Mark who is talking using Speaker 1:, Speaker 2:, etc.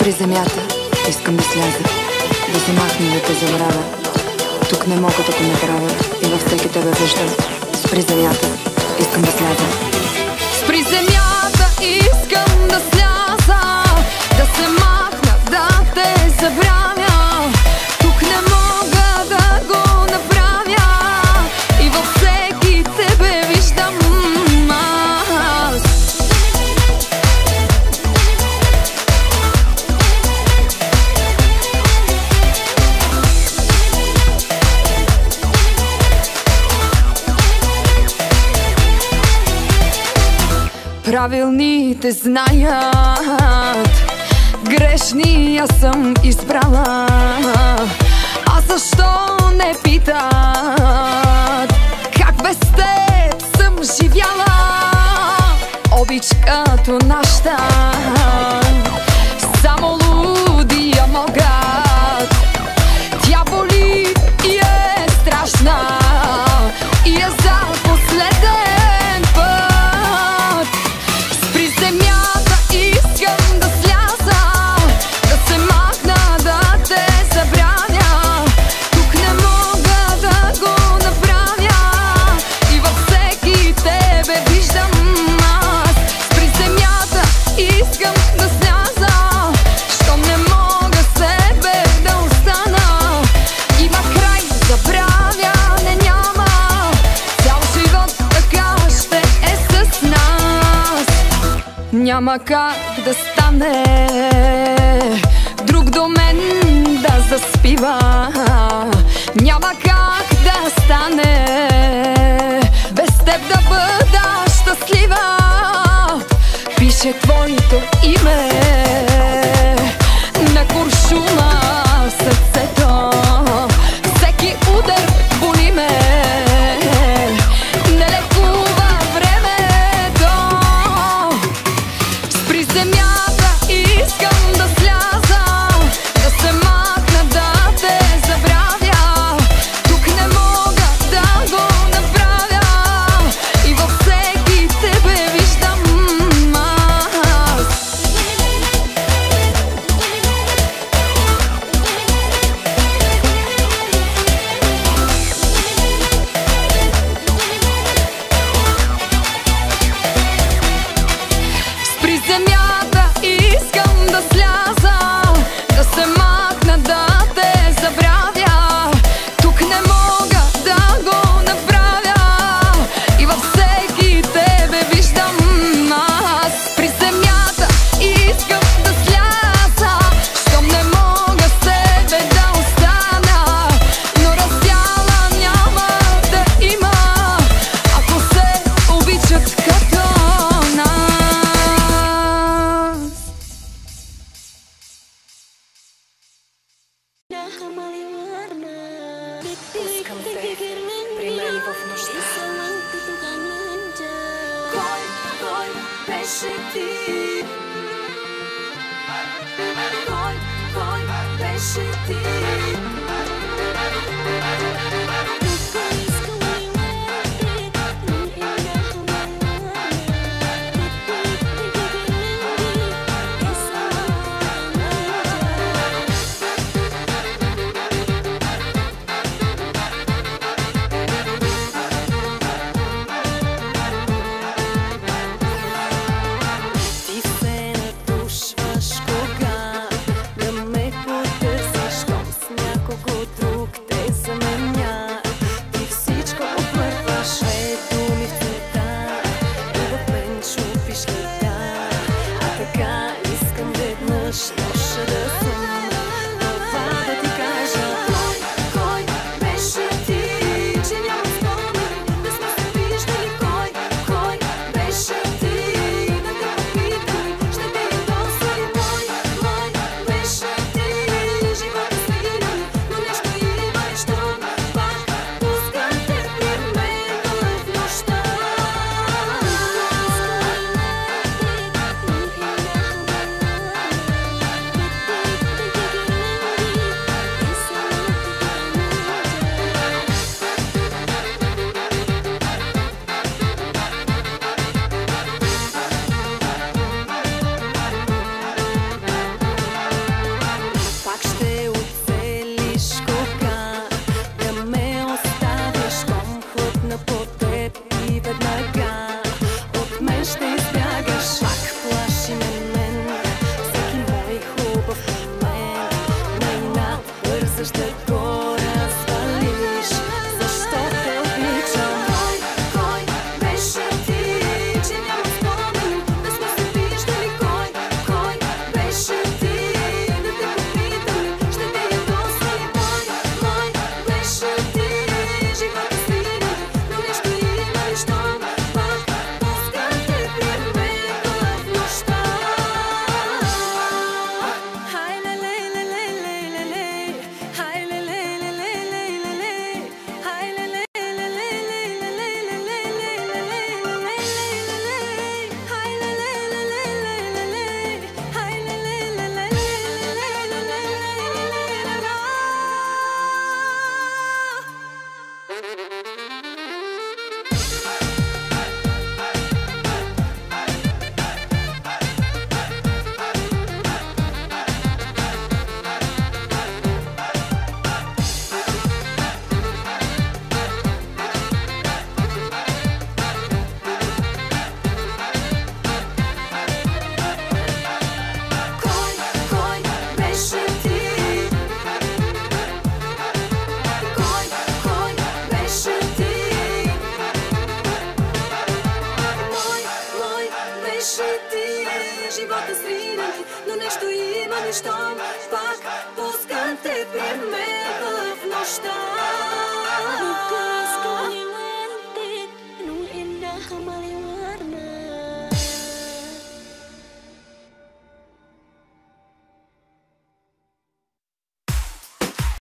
Speaker 1: Спри земята, искам да сляза, да се махна да те забравя. Тук не мога да го направя и във всеки тебе виждам. Спри земята, искам да сляза.
Speaker 2: Спри земята, искам да сляза, да се махна, да те забравя. Тук не мога да го направя и във всеки тебе виждам аз. Правилните знаят, грешния съм избрала. А защо не питат как без теб съм живяла? Обич като нашата само лудия могат. Тя боли и е страшна и е за последен път. Спри земята, искам да сляза, да се махна, да те забравя. Тук не мога да го направя и във всеки тебе виждам аз. Спри земята, искам да сляза, щом не мога с тебе да остана. Има край, забравяне няма, цял живот така ще е с нас. Няма как да стане друг до мен да заспива. Няма как да стане без теб да бъда щастлива. Пише твоето име на куршума в сърцето. Всеки удар боли ме, не лекува времето. Спри земята, искам да сляза, да се махна, да те забравя. Тук не мога да го направя и във всеки тебе виждам аз. Спри земята, искам да сляза, да се махна, да те забравя. Тук не мога да го направя и във всеки тебе виждам аз. Спри земята, искам да сляза, щом не мога с тебе да остана. Но раздяла няма да има, ако се обичат като нас.
Speaker 1: Пускам те при мен в нощта.
Speaker 2: Кой беше ти? Кой беше ти? Ти се напушваш кога да ме потърсиш, щом с някого друг те заменя. и ти живота срина ми, но нещо има ми, щом пак пускам те при мен в нощта.